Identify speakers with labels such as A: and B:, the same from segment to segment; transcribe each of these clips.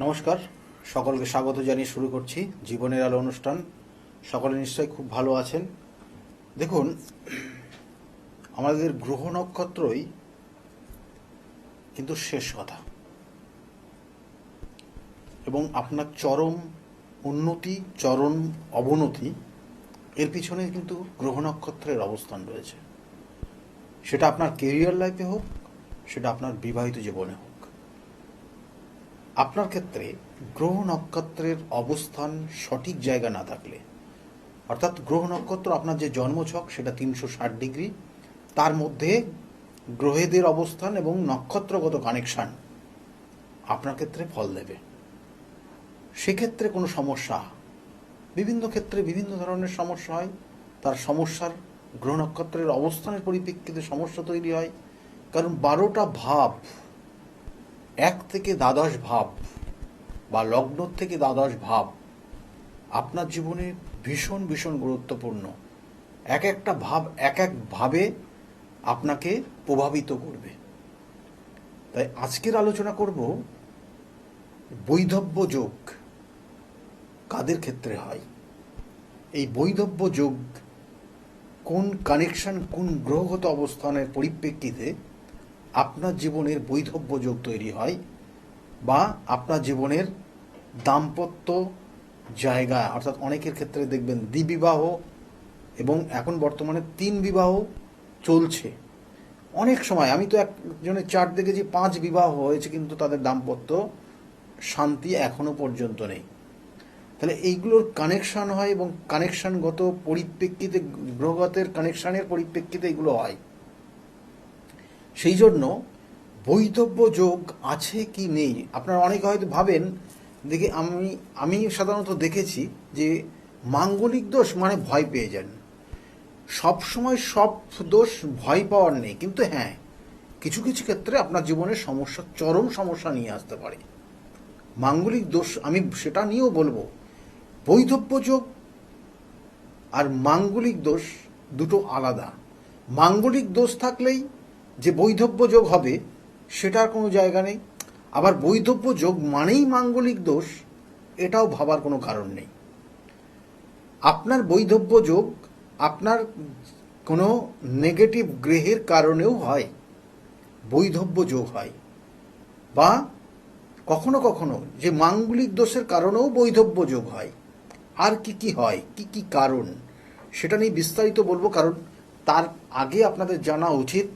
A: নমস্কার, সকলকে স্বাগত জানিয়ে শুরু করছি জীবনের আলো অনুষ্ঠান। সকলে নিশ্চয়ই খুব ভালো আছেন। দেখুন, আমাদের গ্রহ নক্ষত্রই কিন্তু শেষ কথা, এবং আপনার চরম উন্নতি, চরম অবনতি এর পিছনে কিন্তু গ্রহ নক্ষত্রের অবস্থান রয়েছে। সেটা আপনার কেরিয়ার লাইফে হোক, সেটা আপনার বিবাহিত জীবনে হোক। আপনার ক্ষেত্রে গ্রহ নক্ষত্রের অবস্থান সঠিক জায়গা না থাকলে, অর্থাৎ গ্রহ নক্ষত্র আপনার যে জন্মছক সেটা 360 ডিগ্রি, তার মধ্যে গ্রহেদের অবস্থান এবং নক্ষত্রগত কানেকশান আপনার ক্ষেত্রে ফল দেবে। সেক্ষেত্রে কোনো সমস্যা, বিভিন্ন ক্ষেত্রে বিভিন্ন ধরনের সমস্যা হয়। তার সমস্যার গ্রহ নক্ষত্রের অবস্থানের পরিপ্রেক্ষিতে সমস্যা তৈরি হয়। কারণ 12টা ভাব, 1 থেকে দ্বাদশ ভাব বা লগ্ন থেকে দ্বাদশ ভাব আপনার জীবনে ভীষণ ভীষণ গুরুত্বপূর্ণ। এক একটা ভাব এক একভাবে আপনাকে প্রভাবিত করবে। তাই আজকের আলোচনা করব বৈধব্য যোগ কাদের ক্ষেত্রে হয়, এই বৈধব্য যোগ কোন কানেকশন, কোন গ্রহগত অবস্থানের পরিপ্রেক্ষিতে আপনার জীবনের বৈধব্য যোগ তৈরি হয়, বা আপনার জীবনের দাম্পত্য জায়গা, অর্থাৎ অনেকের ক্ষেত্রে দেখবেন দ্বিবিবাহ এবং এখন বর্তমানে 3 বিবাহ চলছে। অনেক সময় আমি তো একজনের চার্ট দেখেছি 5 বিবাহ হয়েছে, কিন্তু তাদের দাম্পত্য শান্তি এখনো পর্যন্ত নেই। তাহলে এইগুলোর কানেকশান হয়, এবং কানেকশানগত পরিপ্রেক্ষিতে, গ্রহগতের কানেকশানের পরিপ্রেক্ষিতে এগুলো হয়। সেই জন্য বৈধব্য যোগ আছে কি নেই, আপনারা অনেকে হয়তো ভাবেন, দেখে আমি সাধারণত দেখেছি যে মাঙ্গলিক দোষ মানে ভয় পেয়ে যান। সবসময় সব দোষ ভয় পাওয়ার নেই, কিন্তু হ্যাঁ, কিছু কিছু ক্ষেত্রে আপনার জীবনের সমস্যা, চরম সমস্যা নিয়ে আসতে পারে। মাঙ্গলিক দোষ আমি সেটা নিয়েও বলবো। বৈধব্য যোগ আর মাঙ্গলিক দোষ দুটো আলাদা। মাঙ্গলিক দোষ থাকলেই যে বৈধব্য যোগ হবে সেটার কোনো জায়গা নেই, আবার বৈধব্য যোগ মানেই মাঙ্গলিক দোষ, এটাও ভাবার কোনো কারণ নেই। আপনার বৈধব্য যোগ আপনার কোনো নেগেটিভ গ্রহের কারণেও হয়, বৈধব্য যোগ হয়। বা কখনো কখনো যে মাঙ্গলিক দোষের কারণেও বৈধব্য যোগ হয়। আর কি কি হয়, কি কি কারণ, সেটা নিয়ে বিস্তারিত বলবো। কারণ তার আগে আপনাদের জানা উচিত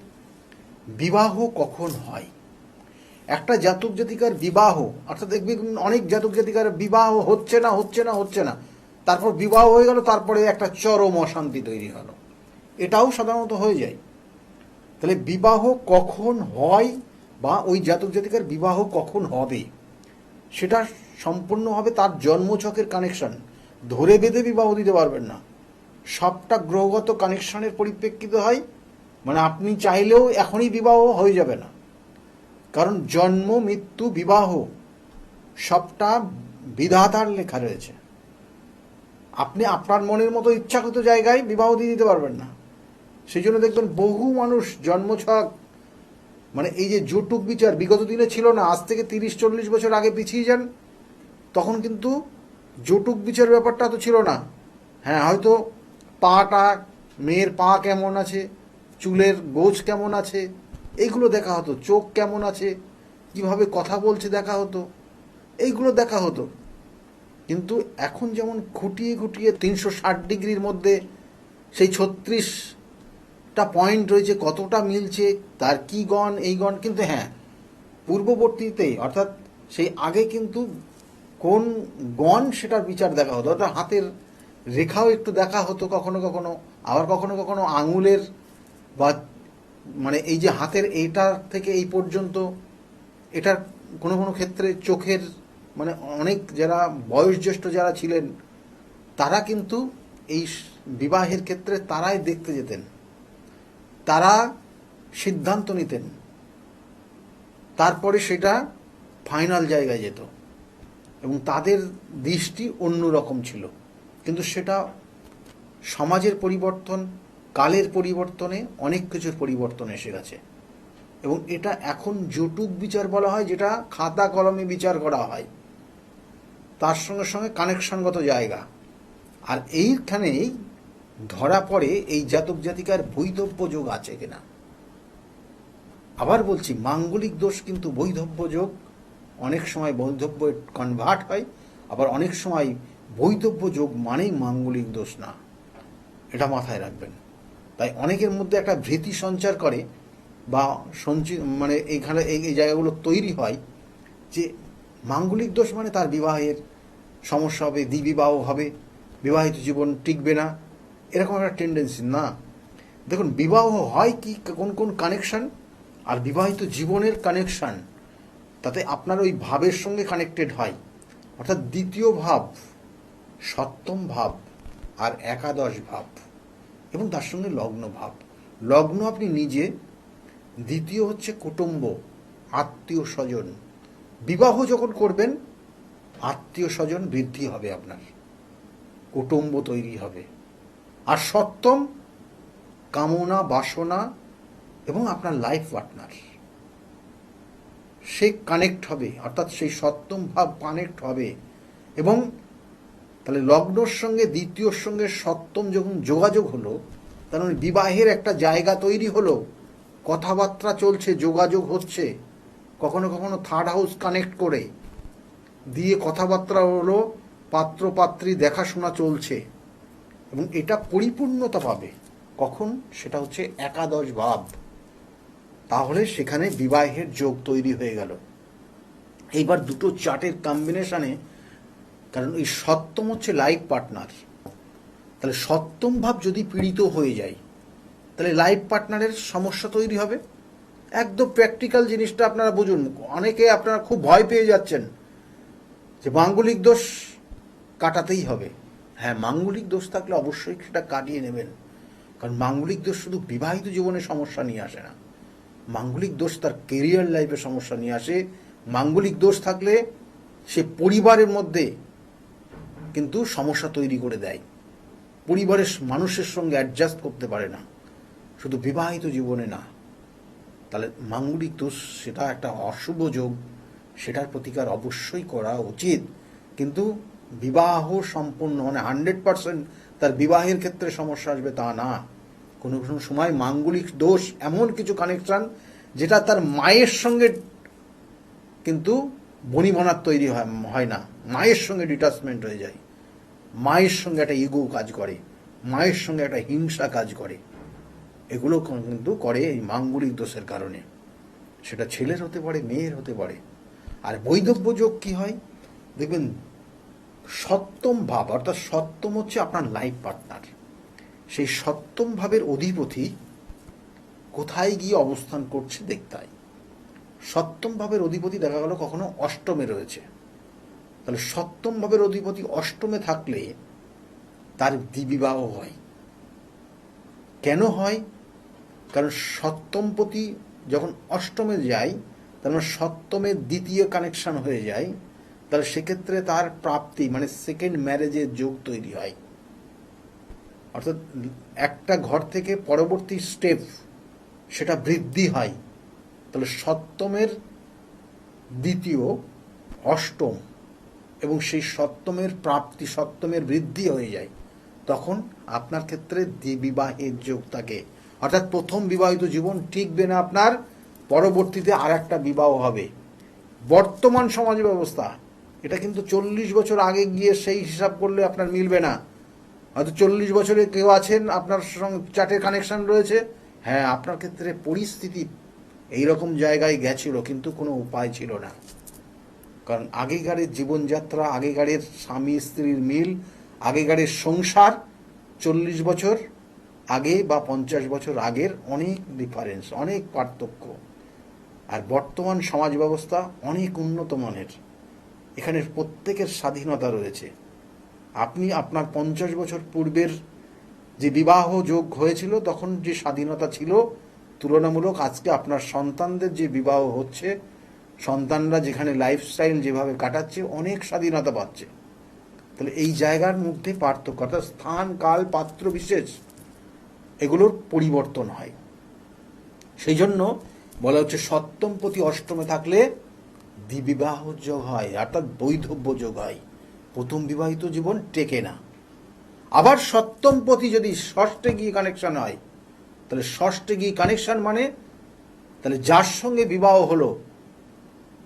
A: বিবাহ কখন হয়। একটা জাতক জাতিকার বিবাহ, অর্থাৎ দেখবেন অনেক জাতক জাতিকার বিবাহ হচ্ছে না হচ্ছে না হচ্ছে না, তারপর বিবাহ হয়ে গেল, তারপরে একটা চরম অশান্তি তৈরি হলো, এটাও সাধারণত হয়ে যায়। তাহলে বিবাহ কখন হয় বা ওই জাতক জাতিকার বিবাহ কখন হবে, সেটা সম্পূর্ণভাবে তার জন্মছকের কানেকশন। ধরে বেঁধে বিবাহ দিতে পারবেন না, সবটা গ্রহগত কানেকশনের পরিপ্রেক্ষিতে হয়। মানে আপনি চাইলেও এখনই বিবাহ হয়ে যাবে না, কারণ জন্ম, মৃত্যু, বিবাহ সবটা বিধাতার লেখা রয়েছে। আপনি আপনার মনের মতো ইচ্ছাকৃত জায়গায় বিবাহ দিয়ে দিতে পারবেন না। সেই জন্য দেখবেন বহু মানুষ জন্মছক, মানে এই যে যৌতুক বিচার বিগত দিনে ছিল না, আজ থেকে 30-40 বছর আগে পিছিয়ে যান, তখন কিন্তু যৌতুক বিচার ব্যাপারটা তো ছিল না। হ্যাঁ, হয়তো পাটা, মেয়ের পা কেমন আছে, চুলের গোছ কেমন আছে, এইগুলো দেখা হতো, চোখ কেমন আছে, কিভাবে কথা বলছে দেখা হতো, এইগুলো দেখা হতো। কিন্তু এখন যেমন খুঁটিয়ে খুঁটিয়ে 360 ডিগ্রির মধ্যে সেই 36টা পয়েন্ট রয়েছে, কতটা মিলছে, তার কি গণ, এই গণ। কিন্তু হ্যাঁ, পূর্ববর্তীতে অর্থাৎ সেই আগে কিন্তু কোন গণ সেটার বিচার দেখা হতো, অর্থাৎ হাতের রেখাও একটু দেখা হতো কখনো কখনো, আবার কখনো কখনো আঙুলের বা মানে এই যে হাতের এইটার থেকে এই পর্যন্ত, এটার কোনো কোনো ক্ষেত্রে চোখের, মানে অনেক যারা বয়োজ্যেষ্ঠ যারা ছিলেন তারা কিন্তু এই বিবাহের ক্ষেত্রে তারাই দেখতে যেতেন, তারা সিদ্ধান্ত নিতেন, তারপরে সেটা ফাইনাল জায়গায় যেত, এবং তাদের দৃষ্টি অন্যরকম ছিল। কিন্তু সেটা সমাজের পরিবর্তন, কালের পরিবর্তনে অনেক কিছুর পরিবর্তন এসে গেছে। এবং এটা এখন যৌতুক বিচার বলা হয়, যেটা খাতা কলমে বিচার করা হয়। তার সঙ্গে সঙ্গে কানেকশনগত জায়গা, আর এইখানেই ধরা পড়ে এই জাতক জাতিকার বৈধব্য যোগ আছে কিনা। আবার বলছি, মাঙ্গলিক দোষ কিন্তু বৈধব্য যোগ, অনেক সময় বৈধব্য কনভার্ট হয়, আবার অনেক সময় বৈধব্য যোগ মানেই মাঙ্গলিক দোষ না, এটা মাথায় রাখবেন। তাই অনেকের মধ্যে একটা ভীতি সঞ্চার করে বা মানে এইখানে এই জায়গাগুলো তৈরি হয় যে মাঙ্গলিক দোষ মানে তার বিবাহের সমস্যা হবে, দ্বিবিবাহ হবে, বিবাহিত জীবন টিকবে না, এরকম একটা টেন্ডেন্সি না। দেখুন, বিবাহ হয় কি কোন কোন কানেকশন, আর বিবাহিত জীবনের কানেকশন, তাতে আপনার ওই ভাবের সঙ্গে কানেক্টেড হয়, অর্থাৎ দ্বিতীয় ভাব, সপ্তম ভাব আর একাদশ ভাব, এবং তার সঙ্গে লগ্ন ভাব। লগ্ন আপনি নিজে, দ্বিতীয় হচ্ছে কুটুম্ব, আত্মীয় স্বজন। বিবাহ যখন করবেন আত্মীয় স্বজন বৃদ্ধি হবে, আপনার কুটুম্ব তৈরি হবে। আর সপ্তম কামনা বাসনা এবং আপনার লাইফ পার্টনার, সে কানেক্ট হবে, অর্থাৎ সেই সপ্তম ভাব কানেক্ট হবে। এবং তাহলে লগ্নর সঙ্গে দ্বিতীয়র সঙ্গে সপ্তম যখন যোগাযোগ হলো, তার মানে বিবাহের একটা জায়গা তৈরি হলো, কথাবার্তা চলছে, যোগাযোগ হচ্ছে, কখনো কখনো থার্ড হাউস কানেক্ট করে দিয়ে কথাবার্তা হলো, পাত্র পাত্রী দেখাশোনা চলছে, এবং এটা পরিপূর্ণতা পাবে কখন, সেটা হচ্ছে একাদশ ভাব। তাহলে সেখানে বিবাহের যোগ তৈরি হয়ে গেল। এইবার দুটো চার্টের কম্বিনেশনে, কারণ এই সপ্তম হচ্ছে লাইফ পার্টনার, তাহলে সপ্তম ভাব যদি পীড়িত হয়ে যায় তাহলে লাইফ পার্টনারের সমস্যা তৈরি হবে। একদম প্র্যাকটিক্যাল জিনিসটা আপনারা বুঝুন। অনেকে আপনারা খুব ভয় পেয়ে যাচ্ছেন যে মাঙ্গলিক দোষ কাটাতেই হবে। হ্যাঁ, মাঙ্গলিক দোষ থাকলে অবশ্যই সেটা কাটিয়ে নেবেন, কারণ মাঙ্গলিক দোষ শুধু বিবাহিত জীবনে সমস্যা নিয়ে আসে না, মাঙ্গলিক দোষ তার কেরিয়ার লাইফে সমস্যা নিয়ে আসে। মাঙ্গলিক দোষ থাকলে সে পরিবারের মধ্যে কিন্তু সমস্যা তৈরি করে দেয়, পরিবারের মানুষের সঙ্গে অ্যাডজাস্ট করতে পারে না, শুধু বিবাহিত জীবনে না। তাহলে মাঙ্গলিক দোষ সেটা একটা অশুভ যোগ, সেটার প্রতিকার অবশ্যই করা উচিত। কিন্তু বিবাহ সম্পূর্ণ মানে 100% তার বিবাহের ক্ষেত্রে সমস্যা আসবে তা না। কোনো কোনো সময় মাঙ্গলিক দোষ এমন কিছু কানেকশন যেটা তার মায়ের সঙ্গে কিন্তু বনিবনার তৈরি হয় না, মায়ের সঙ্গে ডিটাচমেন্ট হয়ে যায়, মায়ের সঙ্গে একটা ইগো কাজ করে, মায়ের সঙ্গে একটা হিংসা কাজ করে, এগুলো কিন্তু করে এই মাঙ্গলিক দোষের কারণে। সেটা ছেলের হতে পারে, মেয়ের হতে পারে। আর বৈধব্য যোগ কি হয় দেখবেন, সপ্তম ভাব, অর্থাৎ সপ্তম হচ্ছে আপনার লাইফ পার্টনার, সেই সপ্তম ভাবের অধিপতি কোথায় গিয়ে অবস্থান করছে দেখতে হয়। সপ্তম ভাবের অধিপতি দেখা গেল কখনো অষ্টমে রয়েছে, তাহলে সপ্তম ভাবের অধিপতি অষ্টমে থাকলে তার দ্বিবিবাহ হয়। কেন হয়? কারণ সপ্তমপতি যখন অষ্টমে যায়, তার মানে সপ্তমের দ্বিতীয় কানেকশন হয়ে যায়, তাহলে সেক্ষেত্রে তার প্রাপ্তি মানে সেকেন্ড ম্যারেজের যোগ তৈরি হয়। অর্থাৎ একটা ঘর থেকে পরবর্তী স্টেপ সেটা বৃদ্ধি হয়। তাহলে সপ্তমের দ্বিতীয় অষ্টম, এবং সেই সপ্তমের প্রাপ্তি, সপ্তমের বৃদ্ধি হয়ে যায়, তখন আপনার ক্ষেত্রে বিবাহের যোগ থাকে। অর্থাৎ প্রথম বিবাহিত জীবন টিকবে না আপনার, পরবর্তীতে আর একটা বিবাহ হবে। বর্তমান সমাজ ব্যবস্থা এটা কিন্তু 40 বছর আগে গিয়ে সেই হিসাব করলে আপনার মিলবে না। হয়তো 40 বছরে কেউ আছেন আপনার সঙ্গে চার্টের কানেকশন রয়েছে, হ্যাঁ আপনার ক্ষেত্রে পরিস্থিতি এইরকম জায়গায় গেছিল, কিন্তু কোনো উপায় ছিল না। কারণ আগেকারের জীবনযাত্রা, আগেকারের স্বামী স্ত্রীর মিল, আগেকারের সংসার 40 বছর আগে বা 50 বছর আগের অনেক ডিফারেন্স, অনেক পার্থক্য। আর বর্তমান সমাজ ব্যবস্থা অনেক উন্নত মানের, এখানে প্রত্যেকের স্বাধীনতা রয়েছে। আপনি আপনার 50 বছর পূর্বের যে বিবাহ যোগ হয়েছিল তখন যে স্বাধীনতা ছিল, তুলনামূলক আজকে আপনার সন্তানদের যে বিবাহ হচ্ছে, সন্তানরা যেখানে লাইফস্টাইল যেভাবে কাটাচ্ছে, অনেক স্বাধীনতা পাচ্ছে। তাহলে এই জায়গার মধ্যে পার্থক্য, অর্থাৎ স্থান কাল পাত্র বিশেষ এগুলোর পরিবর্তন হয়। সেই জন্য বলা হচ্ছে সপ্তমপতি অষ্টমে থাকলে দ্বিবিবাহ যোগ হয়, অর্থাৎ বৈধব্য যোগ হয়। প্রথম বিবাহিত জীবন টেকে না। আবার সপ্তমপতি যদি ষষ্ঠে গিয়ে কানেকশন হয়, তাহলে ষষ্ঠে গিয়ে কানেকশন মানে তাহলে যার সঙ্গে বিবাহ হলো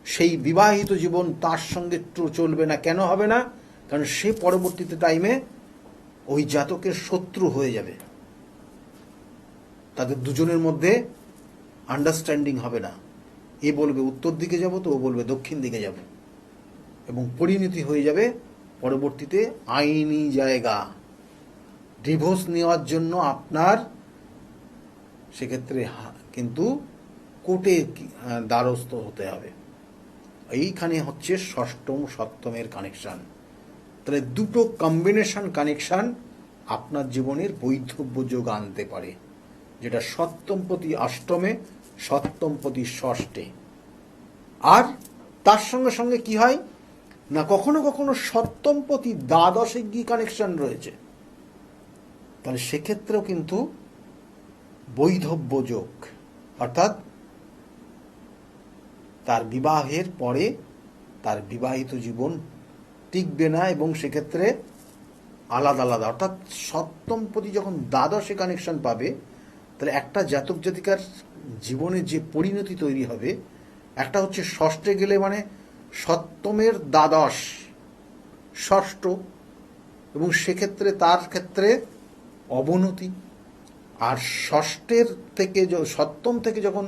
A: সেই বিবাহিত জীবন তার সঙ্গে চলবে না। কেন হবে না? কারণ সে পরবর্তীতে টাইমে ওই জাতকের শত্রু হয়ে যাবে। তাদের দুজনের মধ্যে আন্ডারস্ট্যান্ডিং হবে না। এ বলবে উত্তর দিকে যাব, তো ও বলবে দক্ষিণ দিকে যাব, এবং পরিণতি হয়ে যাবে পরবর্তীতে আইনি জায়গা। ডিভোর্স নেওয়ার জন্য আপনার সেক্ষেত্রে কিন্তু কোর্টে দ্বারস্থ হতে হবে। এইখানে হচ্ছে ষষ্ঠম সপ্তমের কানেকশন। তাহলে দুটো কম্বিনেশন কানেকশন আপনার জীবনের বৈধব্য যোগ আনতে পারে, যেটা সপ্তমপতি অষ্টমে, সপ্তমপতি ষষ্ঠে। আর তার সঙ্গে সঙ্গে কি হয় না, কখনো কখনো সপ্তমপতি দ্বাদশে গিয়ে কানেকশন রয়েছে, তাহলে সেক্ষেত্রেও কিন্তু বৈধব্য যোগ, অর্থাৎ তার বিবাহের পরে তার বিবাহিত জীবন টিকবে না, এবং সেক্ষেত্রে আলাদা আলাদা। অর্থাৎ সপ্তমপতি যখন দ্বাদশে কানেকশন পাবে, তাহলে একটা জাতক জাতিকার জীবনে যে পরিণতি তৈরি হবে, একটা হচ্ছে ষষ্ঠে গেলে মানে সপ্তমের দ্বাদশ ষষ্ঠ, এবং সেক্ষেত্রে তার ক্ষেত্রে অবনতি। আর ষষ্ঠের থেকে সপ্তম থেকে যখন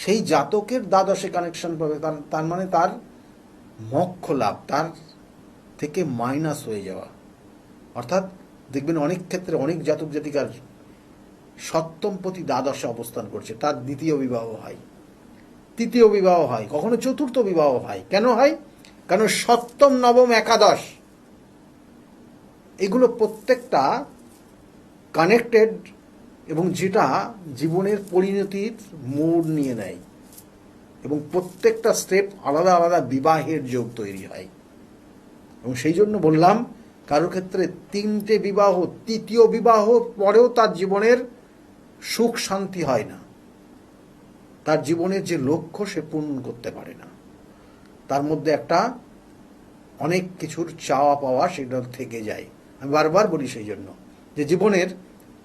A: সেই জাতকের দ্বাদশে কানেকশন পাবে, তার মানে তার মোক্ষ লাভ, তার থেকে মাইনাস হয়ে যাওয়া। অর্থাৎ দেখবেন অনেক ক্ষেত্রে অনেক জাতক জাতিকার সপ্তমপতি দ্বাদশে অবস্থান করছে, তার দ্বিতীয় বিবাহ হয়, তৃতীয় বিবাহ হয়, কখনো চতুর্থ বিবাহ হয়। কেন হয়? কারণ সপ্তম নবম একাদশ এগুলো প্রত্যেকটা কানেক্টেড, এবং যেটা জীবনের পরিণতির মোড় নিয়ে নেয়, এবং প্রত্যেকটা স্টেপ আলাদা আলাদা বিবাহের যোগ তৈরি হয়। এবং সেই জন্য বললাম, কারোর ক্ষেত্রে তিনটে বিবাহ, তৃতীয় বিবাহ পরেও তার জীবনের সুখ শান্তি হয় না, তার জীবনের যে লক্ষ্য সে পূরণ করতে পারে না, তার মধ্যে একটা অনেক কিছুর চাওয়া পাওয়া সেটা থেকে যায়। আমি বারবার বলি সেই জন্য যে জীবনের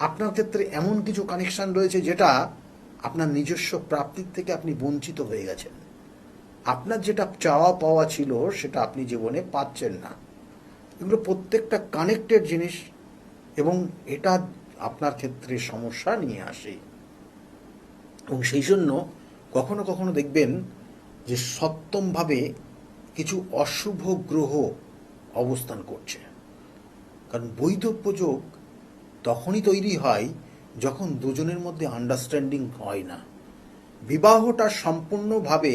A: আপনার ক্ষেত্রে এমন কিছু কানেকশন রয়েছে যেটা আপনার নিজস্ব প্রাপ্তির থেকে আপনি বঞ্চিত হয়ে গেছেন। আপনার যেটা চাওয়া পাওয়া ছিল সেটা আপনি জীবনে পাচ্ছেন না। এগুলো প্রত্যেকটা কানেক্টেড জিনিস, এবং এটা আপনার ক্ষেত্রে সমস্যা নিয়ে আসে। এবং সেই জন্য কখনো কখনো দেখবেন যে সপ্তমভাবে কিছু অশুভ গ্রহ অবস্থান করছে। কারণ বৈধব্য যোগ তখনই তৈরি হয় যখন দুজনের মধ্যে আন্ডারস্ট্যান্ডিং হয় না। বিবাহটা সম্পূর্ণভাবে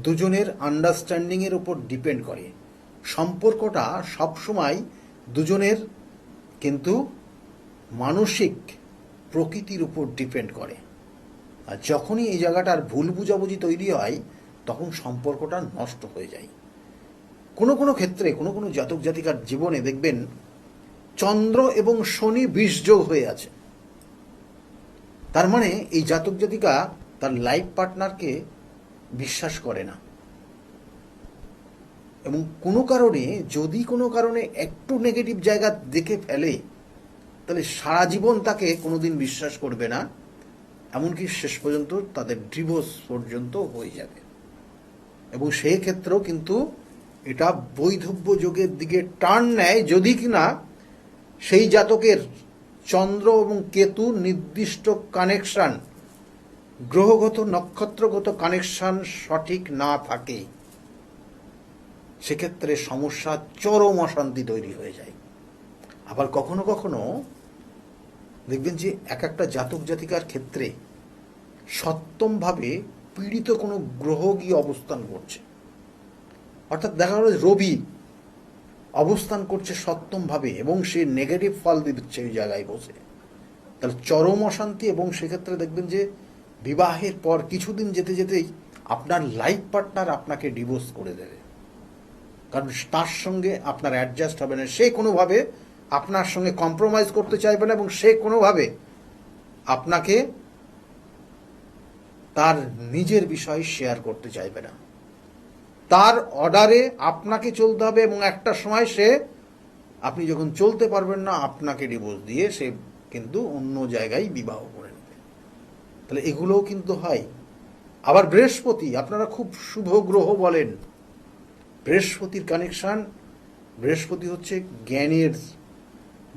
A: দুজনের আন্ডারস্ট্যান্ডিংয়ের উপর ডিপেন্ড করে। সম্পর্কটা সবসময় দুজনের কিন্তু মানসিক প্রকৃতির উপর ডিপেন্ড করে। আর যখনই এই জায়গাটার ভুল বুঝাবুঝি তৈরি হয়, তখন সম্পর্কটা নষ্ট হয়ে যায়। কোনো কোনো ক্ষেত্রে কোনো কোনো জাতক জাতিকার জীবনে দেখবেন চন্দ্র এবং শনি বিষযোগ হয়ে আছে। তার মানে এই জাতক জাতিকা তার লাইফ পার্টনারকে বিশ্বাস করে না, এবং কোনো কারণে যদি কোনো কারণে একটু নেগেটিভ জায়গা দেখে ফেলে, তাহলে সারা জীবন তাকে কোনোদিন বিশ্বাস করবে না, এমনকি শেষ পর্যন্ত তাদের ডিভোর্স পর্যন্ত হয়ে যাবে। এবং সেই ক্ষেত্রেও কিন্তু এটা বৈধব্য যোগের দিকে টার্ন নেয়, যদি কিনা সেই জাতকের চন্দ্র এবং কেতু নির্দিষ্ট কানেকশন, গ্রহগত নক্ষত্রগত কানেকশন সঠিক না থাকে। সেক্ষেত্রে সমস্যা, চরম অশান্তি তৈরি হয়ে যায়। আবার কখনো কখনো দেখবেন যে এক একটা জাতক জাতিকার ক্ষেত্রে সপ্তমভাবে পীড়িত কোনো গ্রহ গিয়ে অবস্থান করছে। অর্থাৎ দেখা গেল রবি অবস্থান করছে সপ্তমভাবে, এবং সে নেগেটিভ ফল দিচ্ছে ওই জায়গায় বসে, তাহলে চরম অশান্তি। এবং সেক্ষেত্রে দেখবেন যে বিবাহের পর কিছুদিন যেতে যেতেই আপনার লাইফ পার্টনার আপনাকে ডিভোর্স করে দেবে, কারণ তার সঙ্গে আপনার অ্যাডজাস্ট হবে না, সে কোনোভাবে আপনার সঙ্গে কম্প্রোমাইজ করতে চাইবে না, এবং সে কোনোভাবে আপনাকে তার নিজের বিষয় শেয়ার করতে চাইবে না। তার অর্ডারে আপনাকে চলতে হবে, এবং একটা সময় আপনি যখন চলতে পারবেন না, আপনাকে ডিভোর্স দিয়ে সে কিন্তু অন্য জায়গায় বিবাহ করে নেবে। তাহলে এগুলোও কিন্তু হয়। আবার বৃহস্পতি, আপনারা খুব শুভ গ্রহ বলেন, বৃহস্পতির কানেকশন, বৃহস্পতি হচ্ছে জ্ঞানের,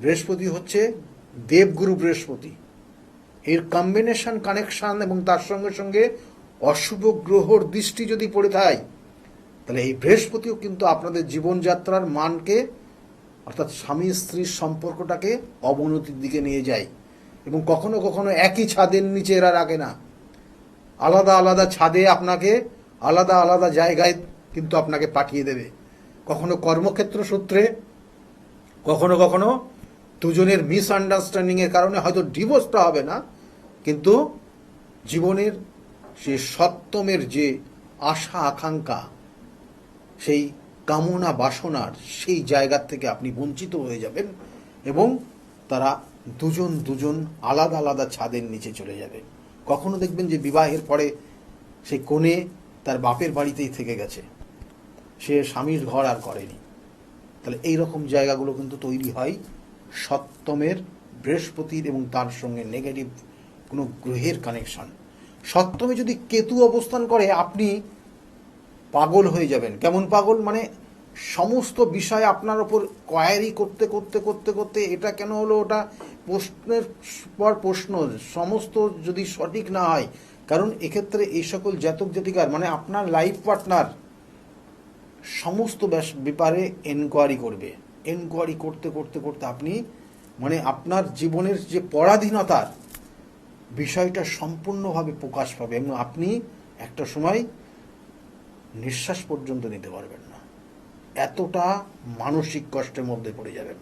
A: বৃহস্পতি হচ্ছে দেবগুরু বৃহস্পতি, এর কম্বিনেশন কানেকশন, এবং তার সঙ্গে সঙ্গে অশুভ গ্রহর দৃষ্টি যদি পড়ে থাকে, তাহলে এই বৃহস্পতিও কিন্তু আপনাদের জীবনযাত্রার মানকে, অর্থাৎ স্বামী স্ত্রীর সম্পর্কটাকে অবনতির দিকে নিয়ে যায়। এবং কখনো কখনো একই ছাদের নিচে এরা রাখে না, আলাদা আলাদা ছাদে আপনাকে, আলাদা আলাদা জায়গায় কিন্তু আপনাকে পাঠিয়ে দেবে। কখনো কর্মক্ষেত্র সূত্রে, কখনো কখনো দুজনের মিসআন্ডারস্ট্যান্ডিংয়ের কারণে হয়তো ডিভোর্সটা হবে না, কিন্তু জীবনের সে সপ্তমের যে আশা আকাঙ্ক্ষা, সেই কামনা বাসনার সেই জায়গার থেকে আপনি বঞ্চিত হয়ে যাবেন, এবং তারা দুজন আলাদা আলাদা ছাদের নিচে চলে যাবে। কখনো দেখবেন যে বিবাহের পরে সেই কনে তার বাপের বাড়িতেই থেকে গেছে, সে স্বামীর ঘর আর করেনি। তাহলে এই রকম জায়গাগুলো কিন্তু তৈরি হয় সপ্তমের বৃহস্পতির এবং তার সঙ্গে নেগেটিভ কোনো গ্রহের কানেকশন। সপ্তমে যদি কেতু অবস্থান করে, আপনি পাগল হয়ে যাবেন। কেমন পাগল? মানে সমস্ত বিষয় আপনার ওপর কোয়ারি করতে করতে করতে করতে, এটা কেন হলো, ওটা প্রশ্নের পর প্রশ্ন, সমস্ত যদি সঠিক না হয়, কারণ এক্ষেত্রে এই সকল জাতক জাতিকার, মানে আপনার লাইফ পার্টনার সমস্ত ব্যাপারে এনকোয়ারি করবে। এনকোয়ারি করতে করতে করতে আপনি, মানে আপনার জীবনের যে পরাধীনতার বিষয়টা সম্পূর্ণভাবে প্রকাশ পাবে, এবং আপনি একটা সময় নিঃশ্বাস পর্যন্ত নিতে পারবেন না, এতটা মানসিক কষ্টের মধ্যে পড়ে যাবেন।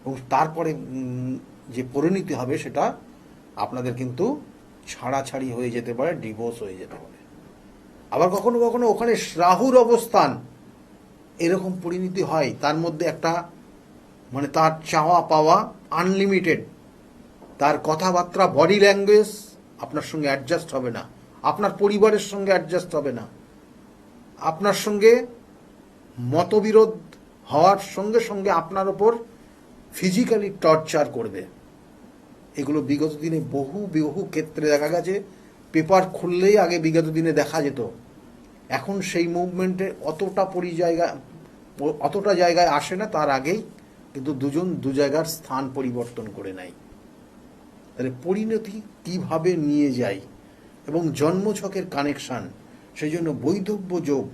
A: এবং তারপরে যে পরিণতি হবে, সেটা আপনাদের কিন্তু ছাড়াছাড়ি হয়ে যেতে পারে, ডিভোর্স হয়ে যেতে পারে। আবার কখনো কখনো ওখানে রাহুর অবস্থান, এরকম পরিণতি হয়, তার মধ্যে একটা, মানে তার চাওয়া পাওয়া আনলিমিটেড, তার কথাবার্তা, বডি ল্যাঙ্গুয়েজ আপনার সঙ্গে অ্যাডজাস্ট হবে না, আপনার পরিবারের সঙ্গে অ্যাডজাস্ট হবে না, আপনার সঙ্গে মতবিরোধ হওয়ার সঙ্গে সঙ্গে আপনার ওপর ফিজিক্যালি টর্চার করবে। এগুলো বিগত দিনে বহু বহু ক্ষেত্রে দেখা গেছে। পেপার খুললেই আগে বিগত দিনে দেখা যেত, এখন সেই মুভমেন্টে অতটা জায়গায় আসে না, তার আগেই কিন্তু দুজন দু জায়গার স্থান পরিবর্তন করে নেয়। তাহলে পরিণতি কিভাবে নিয়ে যায়, এবং জন্মছকের কানেকশন, সেই জন্য বৈধব্য যোগ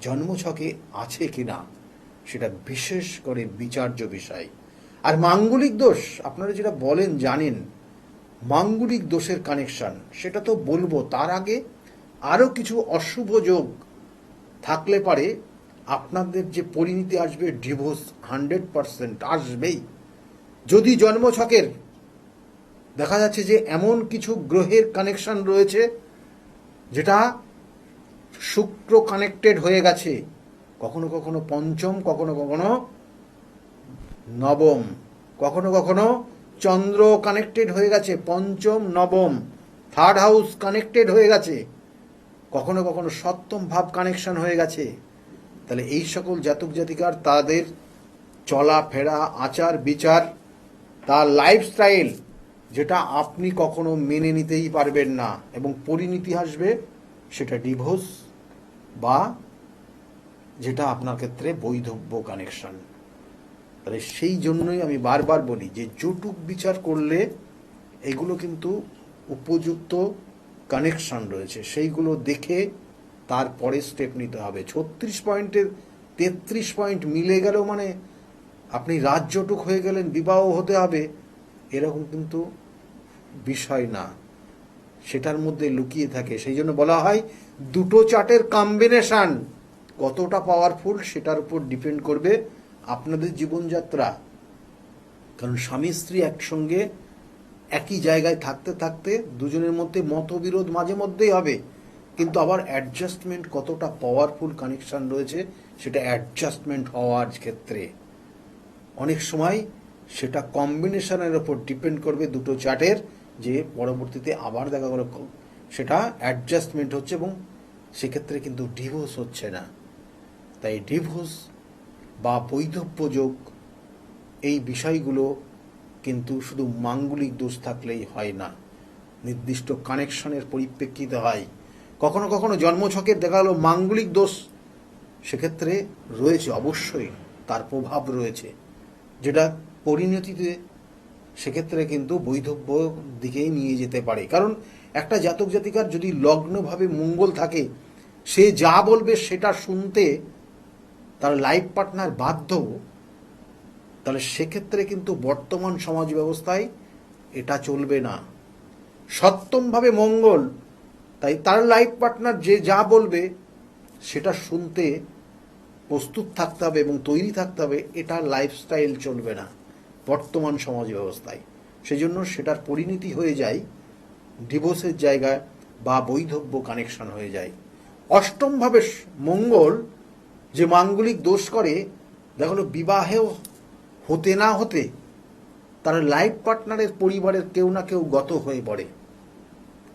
A: জন্মছকে আছে কিনা সেটা বিশেষ করে বিচার্য বিষয়। আর মাঙ্গলিক দোষ, আপনারা যেটা বলেন জানেন, মাঙ্গলিক দোষের কানেকশন, সেটা তো বলবো, তার আগে আরও কিছু অশুভ যোগ থাকলে পারে আপনাদের যে পরিণতি আসবে, ডিভোর্স 100% আসবেই। যদি জন্মছকের দেখা যাচ্ছে যে এমন কিছু গ্রহের কানেকশন রয়েছে, যেটা শুক্র কানেক্টেড হয়ে গেছে, কখনো কখনো পঞ্চম, কখনো কখনো নবম, কখনো কখনো চন্দ্র কানেক্টেড হয়ে গেছে, পঞ্চম নবম, থার্ড হাউস কানেক্টেড হয়ে গেছে, কখনো কখনো সপ্তম ভাব কানেকশন হয়ে গেছে, তাহলে এই সকল জাতক জাতিকার তাদের চলাফেরা, আচার বিচার, তার লাইফস্টাইল, যেটা আপনি কখনো মেনে নিতেই পারবেন না, এবং পরিণতি আসবে সেটা ডিভোর্স, বা যেটা আপনার ক্ষেত্রে বৈধব্য কানেকশন। তাহলে সেই জন্যই আমি বারবার বলি যে যৌতুক বিচার করলে এগুলো কিন্তু উপযুক্ত কানেকশন রয়েছে, সেইগুলো দেখে তারপরে স্টেপ নিতে হবে। 36 পয়েন্টের 33 পয়েন্ট মিলে গেল মানে আপনি রাজ্যটুক হয়ে গেলেন, বিবাহ হতে হবে, এরকম কিন্তু বিষয় না, সেটার মধ্যে লুকিয়ে থাকে। সেই জন্য বলা হয় দুটো চার্টের কম্বিনেশন কতটা পাওয়ারফুল, সেটার উপর ডিপেন্ড করবে আপনাদের জীবনযাত্রা। কারণ স্বামী স্ত্রী একসঙ্গে একই জায়গায় থাকতে থাকতে দুজনের মধ্যে মতবিরোধ মাঝে মধ্যেই হবে, কিন্তু আবার অ্যাডজাস্টমেন্ট কতটা পাওয়ারফুল কানেকশন রয়েছে, সেটা অ্যাডজাস্টমেন্ট হওয়ার ক্ষেত্রে অনেক সময় সেটা কম্বিনেশনের ওপর ডিপেন্ড করবে দুটো চার্টের, যে পরবর্তীতে আবার দেখা গেল সেটা অ্যাডজাস্টমেন্ট হচ্ছে, এবং সেক্ষেত্রে কিন্তু ডিভোর্স হচ্ছে না। তাই ডিভোর্স বা বৈধব্য যোগ এই বিষয়গুলো কিন্তু শুধু মাঙ্গলিক দোষ থাকলেই হয় না, নির্দিষ্ট কানেকশনের পরিপ্রেক্ষিতে হয়। কখনো কখনো জন্মছকের দেখা গেল মাঙ্গলিক দোষ, সেক্ষেত্রে রয়েছে অবশ্যই তার প্রভাব রয়েছে, যেটা পরিণতিতে সেক্ষেত্রে কিন্তু বৈধব্য দিকেই নিয়ে যেতে পারে। কারণ একটা জাতক জাতিকার যদি লগ্নভাবে মঙ্গল থাকে, সে যা বলবে সেটা শুনতে তার লাইফ পার্টনার বাধ্য, তাহলে সেক্ষেত্রে কিন্তু বর্তমান সমাজ ব্যবস্থায় এটা চলবে না। সপ্তমভাবে মঙ্গল, তাই তার লাইফ পার্টনার যে যা বলবে সেটা শুনতে প্রস্তুত থাকতে হবে এবং তৈরি থাকতে হবে, এটা লাইফস্টাইল চলবে না বর্তমান সমাজ ব্যবস্থায়। সেই জন্য সেটার পরিণতি হয়ে যায় ডিভোর্সের জায়গায় বা বৈধব্য কানেকশন হয়ে যায়। অষ্টমভাবে মঙ্গল যে মাঙ্গলিক দোষ করে, দেখা গেলো বিবাহেও হতে না হতে তার লাইফ পার্টনারের পরিবারের কেউ না কেউ গত হয়ে পড়ে।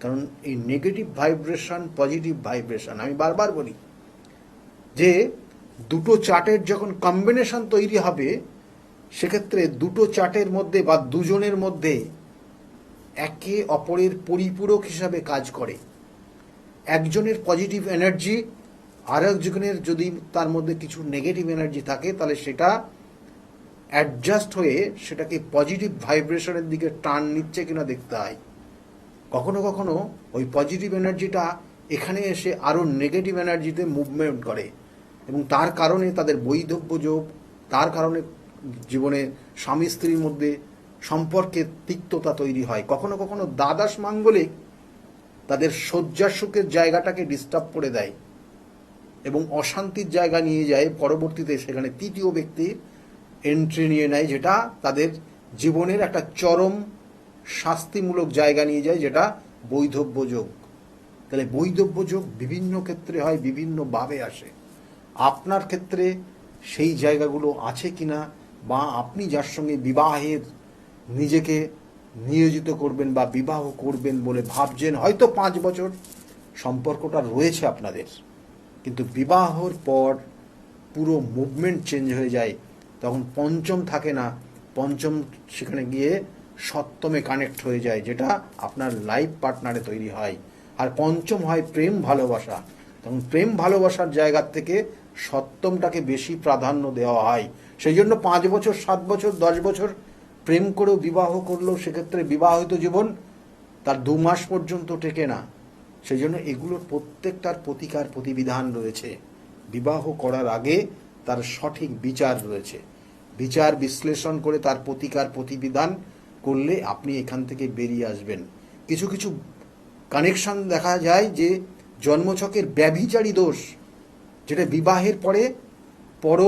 A: কারণ এই নেগেটিভ ভাইব্রেশন পজিটিভ ভাইব্রেশন, আমি বারবার বলি যে দুটো চার্টের যখন কম্বিনেশন তৈরি হবে, সেক্ষেত্রে দুটো চার্টের মধ্যে বা দুজনের মধ্যে একে অপরের পরিপূরক হিসাবে কাজ করে। একজনের পজিটিভ এনার্জি আর একজনের যদি তার মধ্যে কিছু নেগেটিভ এনার্জি থাকে, তাহলে সেটা অ্যাডজাস্ট হয়ে সেটাকে পজিটিভ ভাইব্রেশনের দিকে টার্ন নিচ্ছে কিনা দেখতে হয়। কখনো কখনো ওই পজিটিভ এনার্জিটা এখানে এসে আরও নেগেটিভ এনার্জিতে মুভমেন্ট করে এবং তার কারণে তাদের বৈধব্য যোগ, তার কারণে জীবনে স্বামী স্ত্রীর মধ্যে সম্পর্কে তিক্ততা তৈরি হয়। কখনো কখনো দ্বাদশ মাঙ্গলিক তাদের শয্যা সুখের জায়গাটাকে ডিস্টার্ব করে দেয় এবং অশান্তির জায়গা নিয়ে যায়। পরবর্তীতে সেখানে তৃতীয় ব্যক্তির এন্ট্রি নিয়ে নেয়, যেটা তাদের জীবনের একটা চরম শাস্তিমূলক জায়গা নিয়ে যায়, যেটা বৈধব্য যোগ। তাহলে বৈধব্য যোগ বিভিন্ন ক্ষেত্রে হয়, বিভিন্নভাবে আসে। আপনার ক্ষেত্রে সেই জায়গাগুলো আছে কিনা, বা আপনি যার সঙ্গে বিবাহের নিজেকে নিয়োজিত করবেন বা বিবাহ করবেন বলে ভাবছেন, হয়তো 5 বছর সম্পর্কটা রয়েছে আপনাদের, কিন্তু বিবাহর পর পুরো মুভমেন্ট চেঞ্জ হয়ে যায়। তখন পঞ্চম থাকে না, পঞ্চম সেখানে গিয়ে সপ্তমে কানেক্ট হয়ে যায়, যেটা আপনার লাইফ পার্টনারে তৈরি হয়। আর পঞ্চম হয় প্রেম ভালোবাসা। তখন প্রেম ভালোবাসার জায়গার থেকে সপ্তমটাকে বেশি প্রাধান্য দেওয়া হয়। সেই জন্য 5 বছর 7 বছর 10 বছর প্রেম করেও বিবাহ করলেও সেক্ষেত্রে বিবাহিত জীবন তার 2 মাস পর্যন্ত টেকে না। সেই জন্য এগুলোর প্রত্যেকটার প্রতিকার প্রতিবিধান রয়েছে। বিবাহ করার আগে তার সঠিক বিচার রয়েছে, বিচার বিশ্লেষণ করে তার প্রতিকার প্রতিবিধান করলে আপনি এখান থেকে বেরিয়ে আসবেন। কিছু কিছু কানেকশন দেখা যায় যে জন্মছকের ব্যভিচারী দোষ, যেটা বিবাহের পরে পর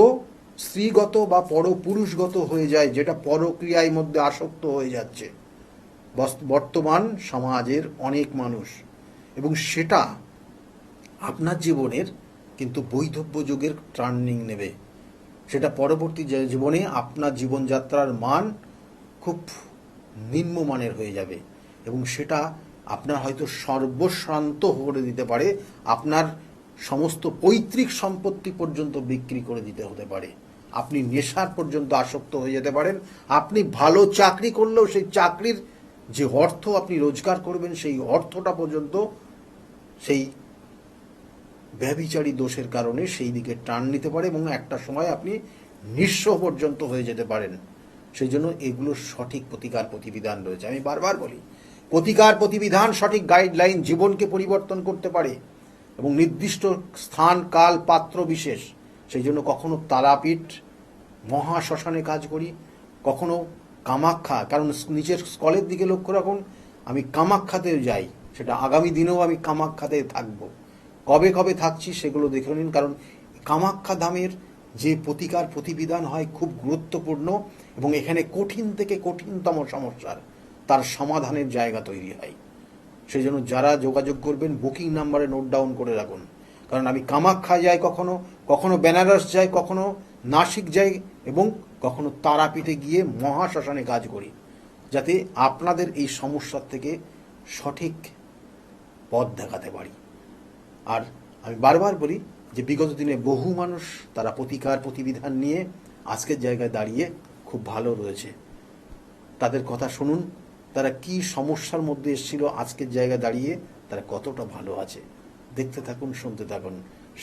A: স্ত্রীগত বা পর পুরুষগত হয়ে যায়, যেটা পরক্রিয়ার মধ্যে আসক্ত হয়ে যাচ্ছে বর্তমান সমাজের অনেক মানুষ, এবং সেটা আপনার জীবনের কিন্তু বৈধব্য যুগের টার্নিং নেবে। সেটা পরবর্তী জীবনে আপনার জীবনযাত্রার মান খুব নিম্নমানের হয়ে যাবে এবং সেটা আপনার হয়তো সর্বশ্রান্ত করে দিতে পারে, আপনার সমস্ত পৈতৃক সম্পত্তি পর্যন্ত বিক্রি করে দিতে হতে পারে, আপনি নেশার পর্যন্ত আসক্ত হয়ে যেতে পারেন। আপনি ভালো চাকরি করলেও সেই চাকরির যে অর্থ আপনি রোজগার করবেন, সেই অর্থটা পর্যন্ত সেই ব্যভিচারী দোষের কারণে সেই দিকে টান নিতে পারে এবং একটা সময় আপনি নিঃস্ব পর্যন্ত হয়ে যেতে পারেন। সেই জন্য এগুলোর সঠিক প্রতিকার প্রতিবিধান রয়েছে। আমি বারবার বলি, প্রতিকার প্রতিবিধান সঠিক গাইডলাইন জীবনকে পরিবর্তন করতে পারে এবং নির্দিষ্ট স্থান কাল পাত্র বিশেষ। সেই জন্য কখনো তারাপীঠ মহাশ্মশানে কাজ করি, কখনো কামাখ্যা, কারণ নিচের স্কলের দিকে লক্ষ্য রাখুন, আমি কামাখ্যাতেও যাই, সেটা আগামী দিনেও আমি কামাখ্যাতে থাকবো। কবে কবে থাকছি সেগুলো দেখে নিন, কারণ কামাখ্যা ধামের যে প্রতিকার প্রতিবিধান হয় খুব গুরুত্বপূর্ণ এবং এখানে কঠিন থেকে কঠিনতম সমস্যার তার সমাধানের জায়গা তৈরি হয়। সেই জন্য যারা যোগাযোগ করবেন বুকিং নাম্বারে নোট ডাউন করে রাখুন, কারণ আমি কামাখ্যা যাই, কখনো কখনো বেনারস যাই, কখনো নাসিক যাই এবং কখনো তারাপীঠে গিয়ে মহাশ্মশানে কাজ করি, যাতে আপনাদের এই সমস্যার থেকে সঠিক পথ দেখাতে পারি। আর আমি বারবার বলি, যে বিগত দিনে বহু মানুষ তারা প্রতিকার প্রতিবিধান নিয়ে আজকের জায়গায় দাঁড়িয়ে খুব ভালো রয়েছে। তাদের কথা শুনুন, তারা কি সমস্যার মধ্যে এসেছিল, আজকের জায়গায় দাঁড়িয়ে তারা কতটা ভালো আছে। দেখতে থাকুন, শুনতে থাকুন।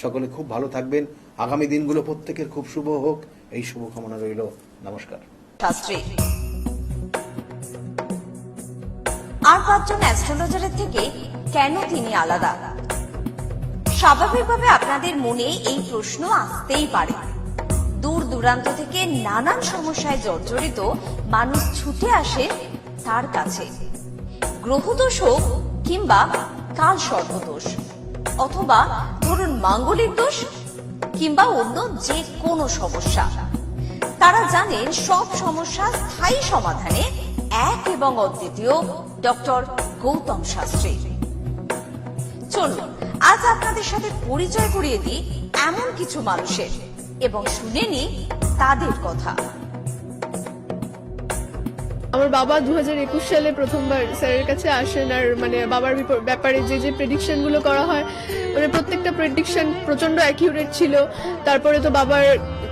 A: সকলে খুব ভালো থাকবেন। আগামী দিনগুলো প্রত্যেকের খুব শুভ হোক, এই শুভকামনা রইল। নমস্কার।
B: শাস্ত্রী আর পাঁচজন অ্যাস্ট্রোলজারের থেকে কেন তিনি আলাদা? স্বাভাবিকভাবে আপনাদের মনে এই প্রশ্ন আসতেই পারে। দূর দূরান্ত থেকে নানান সমস্যায় জর্জরিত মানুষ ছুটে আসে তার কাছে। গ্রহদোষ হোক কিংবা কাল সর্পদোষ, অথবা ধরুন মাঙ্গলিক দোষ কিংবা অন্য যে কোনো সমস্যা, তারা জানেন সব সমস্যার স্থায়ী সমাধানে এক এবং অদ্বিতীয় ডক্টর গৌতম শাস্ত্রী। চলুন আজ আপনাদের সাথে পরিচয় করিয়ে দিই এমন কিছু মানুষের এবং শুনে নিই তাদের কথা।
C: আমার বাবা 2021 সালে প্রথমবার স্যারের কাছে আসেন, আর মানে বাবার ব্যাপারে যে প্রেডিকশন গুলো করা হয়, মানে প্রত্যেকটা প্রেডিকশন প্রচন্ড অ্যাকিউরেট ছিল। তারপরে তো বাবার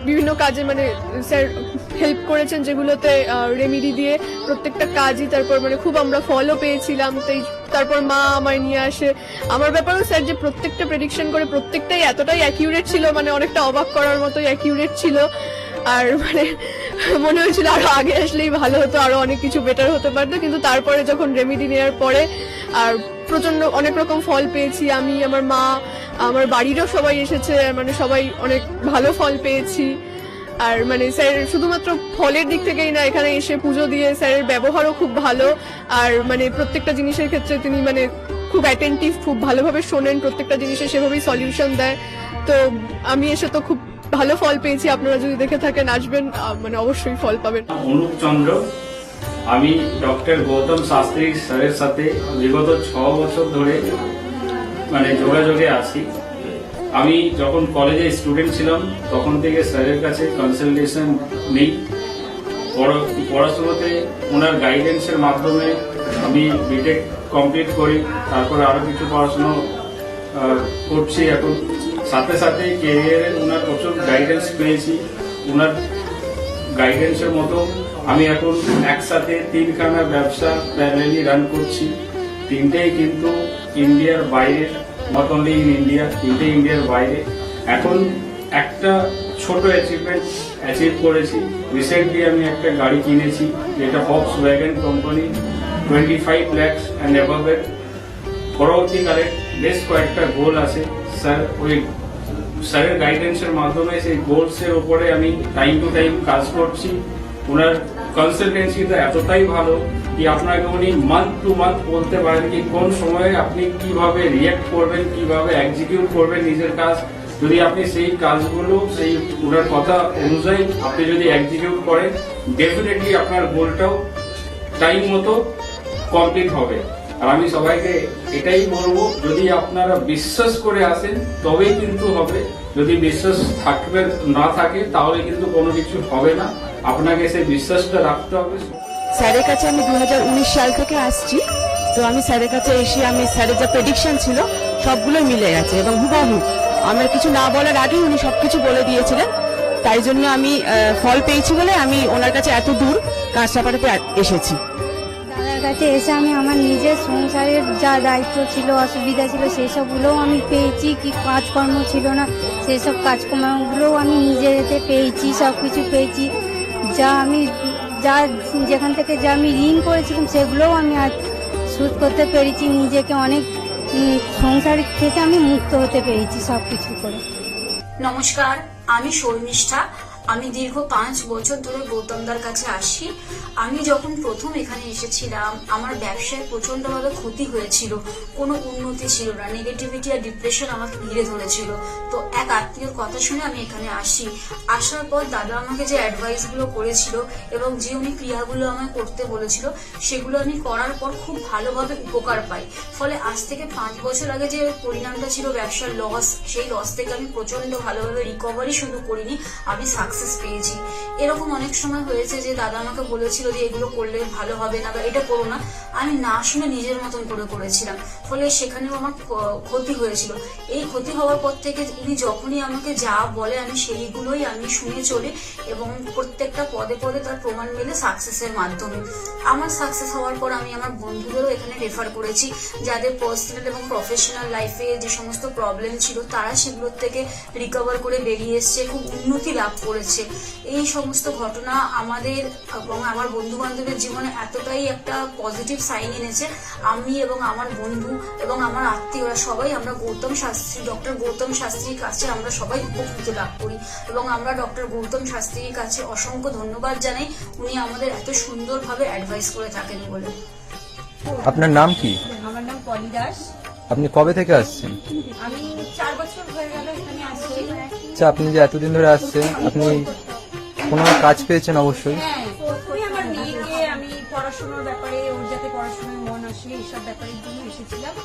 C: বিভিন্ন কাজে মানে স্যার হেল্প করেছেন, যেগুলোতে রেমিডি দিয়ে প্রত্যেকটা কাজই তারপর মানে খুব আমরা ফলো পেয়েছিলাম। তারপর মা আমায় নিয়ে আসে। আমার ব্যাপারেও স্যার যে প্রত্যেকটা প্রেডিকশন করে প্রত্যেকটাই এতটাই অ্যাকিউরেট ছিল, মানে অনেকটা অবাক করার মতোই অ্যাকিউরেট ছিল। আর মানে মনে হয়েছিল আরো আগে আসলেই ভালো হতো, আরো অনেক কিছু বেটার হতে পারতো। কিন্তু তারপরে যখন রেমিডি নেওয়ার পরে আর প্রচন্ড অনেক রকম ফল পেয়েছি আমি, আমার মা, আমার বাড়িরও সবাই এসেছে, মানে সবাই অনেক ভালো ফল পেয়েছি। আর মানে স্যার শুধুমাত্র ফলের দিক থেকেই না, এখানে এসে পুজো দিয়ে স্যারের ব্যবহারও খুব ভালো। আর মানে প্রত্যেকটা জিনিসের ক্ষেত্রে তিনি মানে খুব অ্যাটেন্টিভ, খুব ভালোভাবে শোনেন, প্রত্যেকটা জিনিসের সেভাবেই সলিউশন দেয়। তো আমি এসে তো খুব ভালো ফল পেয়েছি। আপনারা যদি দেখে থাকেন, আসবেন, মানে অবশ্যই ফল পাবেন।
D: অনুপ চন্দ্র, আমি ডক্টর গৌতম শাস্ত্রী স্যারের সাথে বিগত 6 বছর ধরে মানে যোগাযোগে আছি। আমি যখন কলেজে স্টুডেন্ট ছিলাম তখন থেকে স্যারের কাছে কনসালটেশন নেই। পড়াশোনাতে ওনার গাইডেন্সের মাধ্যমে আমি বিটেক কমপ্লিট করি, তারপরে আরো কিছু পড়াশোনা করছি এখন। সাথে সাথে ক্যারিয়ারে ওনার প্রচুর গাইডেন্স পেয়েছি। ওনার গাইডেন্সের মতো আমি এখন একসাথে 3খানা ব্যবসা প্যারালালি রান করছি। 3টেই কিন্তু ইন্ডিয়ার বাইরে, নট অনলি ইন ইন্ডিয়া, 3টে ইন্ডিয়ার বাইরে। এখন একটা ছোট অ্যাচিভ করেছি। রিসেন্টলি আমি একটা গাড়ি কিনেছি, যেটা Volkswagen company, 25 lakhs and above. পরবর্তীকালে বেশ কয়েকটা গোল আছে। স্যারের গাইডেন্সের মাধ্যমে সেই গোলসের উপরে আমি টাইম টু টাইম কাজ করছি। ওনার কনসালটেন্সিটা এতটাই ভালো কি আপনাকে উনি মান্থ টু মান্থ বলতে পারেন কি কোন সময়ে আপনি কিভাবে রিয়েক্ট করবেন, কিভাবে এক্সিকিউট করবেন নিজের কাজ। যদি আপনি সেই কাজগুলো সেই ওনার কথা অনুযায়ী আপনি যদি এক্সিকিউট করেন, ডেফিনেটলি আপনার গোলটাও টাইম মতো কমপ্লিট হবে। আর আমি সবাইকে এটাই বলবো, যদি আপনারা বিশ্বাস করে আসেন তবেই কিন্তু হবে। যদি বিশ্বাস থাকবে না থাকে তাহলে কিন্তু কোনো কিছু হবে না। আপনাকে সেই বিশ্বাসটা রাখতে হবে।
E: স্যারের কাছে আমি 2019 সাল থেকে আসছি। তো আমি স্যারের কাছে এসে আমি স্যারের যা প্রেডিকশন ছিল সবগুলো মিলে গেছে এবং হুবহু আমার কিছু না বলার আগেই উনি সবকিছু বলে দিয়েছিলেন। তাই জন্য আমি ফল পেয়েছি বলে আমি ওনার কাছে এত দূর কাঁচরাপাড়াতে এসেছি।
F: দাদার কাছে এসে আমি আমার নিজের সংসারের যা দায়িত্ব ছিল, অসুবিধা ছিল, সেই সবগুলোও আমি পেয়েছি। কি কাজকর্ম ছিল না, সেই সব কাজকর্মগুলোও আমি নিজেতে পেয়েছি, সব কিছু পেয়েছি। যেখান থেকে যা আমি ঋণ করেছিলাম সেগুলোও আমি আজ শোধ করতে পেরেছি। নিজেকে অনেক সংসার থেকে আমি মুক্ত হতে পেরেছি সব কিছু করে।
G: নমস্কার, আমি শর্মিষ্ঠা। আমি দীর্ঘ 5 বছর ধরে গৌতমদার কাছে আসি। আমি যখন প্রথম এখানে এসেছিলাম আমার ব্যবসায় প্রচন্ডভাবে ক্ষতি হয়েছিল, কোনো উন্নতি ছিল না, নেগেটিভিটি আর ডিপ্রেশন আমাকে ঘিরে ধরেছিল। তো এক আত্মীয়র কথা শুনে আমি এখানে আসি। আসার পর দাদা আমাকে যে অ্যাডভাইস গুলো করেছিল এবং যে উনি ক্রিয়াগুলো আমায় করতে বলেছিল সেগুলো আমি করার পর খুব ভালোভাবে উপকার পাই। ফলে আজ থেকে 5 বছর আগে যে পরিণামটা ছিল ব্যবসার লস, সেই লস থেকে আমি প্রচন্ড ভালোভাবে রিকভারি শুরু করিনি, আমি সাকসেস সাকসেস পেয়েছি। এরকম অনেক সময় হয়েছে যে দাদা আমাকে বলেছিল যে এগুলো করলে ভালো হবে না বা এটা করো না, আমি না শুনে নিজের মতন করে করেছিলাম, ফলে সেখানেও আমার ক্ষতি হয়েছিল। এই ক্ষতি হওয়ার পর থেকে উনি যখনই আমাকে যা বলে আমি সেইগুলোই আমি শুনে চলি এবং প্রত্যেকটা পদে পদে তার প্রমাণ মেলে সাকসেসের মাধ্যমে। আমার সাকসেস হওয়ার পর আমি আমার বন্ধুদেরও এখানে রেফার করেছি, যাদের পার্সোনাল এবং প্রফেশনাল লাইফে যে সমস্ত প্রবলেম ছিল তারা সেগুলোর থেকে রিকভার করে বেরিয়ে এসছে, খুব উন্নতি লাভ করেছে। এই সমস্ত ঘটনা আমাদের এবং আমার বন্ধু বান্ধবের জীবনে এতটাই একটা পজিটিভ সাইন এনেছে, আমি এবং আমার বন্ধু এবং আমার আত্মীয়রা সবাই আমরা ডক্টর গৌতম শাস্ত্রীর কাছে আমরা সবাই উপকৃত লাভ করি এবং আমরা ডক্টর গৌতম শাস্ত্রীর কাছে অসংখ্য ধন্যবাদ জানাই, উনি আমাদের এত সুন্দরভাবে অ্যাডভাইস করে থাকেন বলে।
H: আপনার নাম কি?
I: আমার নাম পলি দাস।
H: আপনি কবে থেকে আসছেন?
I: আমি 4 বছর হয়ে গেল এখানে আসছি।
H: আচ্ছা, আপনি যে এতদিন ধরে আসছেন, আপনি কোনো কাজ পেয়েছেন? অবশ্যই।
I: হ্যাঁ, প্রথমে আমার মেয়েকে আমি পড়াশোনার ব্যাপারে, ওর যাতে পড়াশোনায় মন আসে এইসব ব্যাপারের জন্য এসেছিলাম।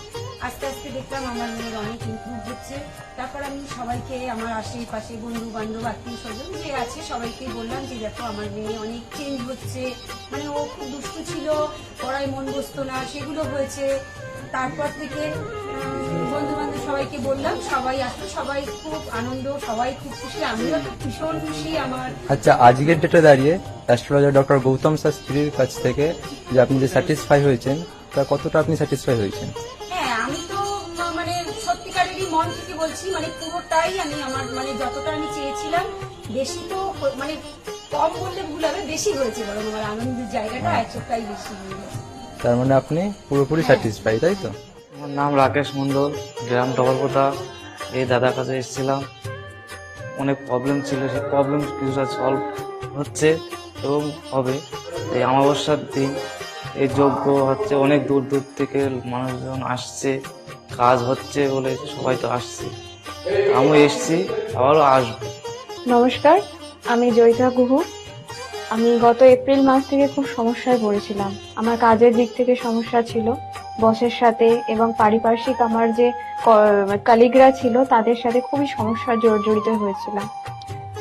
I: আস্তে আস্তে দেখলাম আমার মেয়ের অনেক ইমপ্রুভ হচ্ছে। তারপর আমি সবাইকে, আমার আশেপাশে বন্ধু বান্ধব আত্মীয় স্বজন যে আছে সবাইকে বললাম যে দেখো আমার মেয়ে অনেক চেঞ্জ হচ্ছে, মানে ও খুব দুষ্টু ছিল, পড়ায় মন বসতো না, সেগুলো হয়েছে। তারপর থেকে বন্ধু বান্ধব সবাইকে বললাম, সবাই আসলো, সবাই খুব আনন্দ, সবাই খুব খুশি, আমিও তো ভীষণ খুশি। আমার
H: আচ্ছা, আজকের ডেটে দাঁড়িয়ে অ্যাস্ট্রোলজার ডক্টর গৌতম শাস্ত্রীর কাছ থেকে যে আপনি যে স্যাটিসফাই হয়েছেন, তা কতটা আপনি স্যাটিসফাই হয়েছেন?
I: হ্যাঁ, আমি তো মানে সত্যিকারেরই মন থেকে বলছি, মানে পুরোটাই আমি আমার মানে যতটা আমি চেয়েছিলাম, বেশি তো মানে কম বললে ভুল হবে, বেশি হয়েছে, বরং আমার আনন্দের জায়গাটা এতটাই বেশি হয়ে গেছে।
H: তার মানে আপনি পুরোপুরি স্যাটিসফাই, তাই তো?
J: আমার নাম রাকেশ মন্ডল, গ্রাম টগরকোটা। এই দাদার কাছে এসেছিলাম, অনেক প্রবলেম ছিল, সেই প্রবলেম কিছুটা সলভ হচ্ছে এবং হবে। এই অমাবস্যার দিন এই যজ্ঞ হচ্ছে, অনেক দূর দূর থেকে মানুষজন আসছে, কাজ হচ্ছে বলে সবাই তো আসছে, আমিও এসছি, আবারও আসবো।
K: নমস্কার, আমি জয়িতা গুহ। আমি গত এপ্রিল মাস থেকে খুব সমস্যায় পড়েছিলাম। আমার কাজের দিক থেকে সমস্যা ছিল, বসের সাথে এবং পারিপার্শ্বিক আমার যে কলিগরা ছিল তাদের সাথে খুবই সমস্যা জড়িত হয়েছিলাম।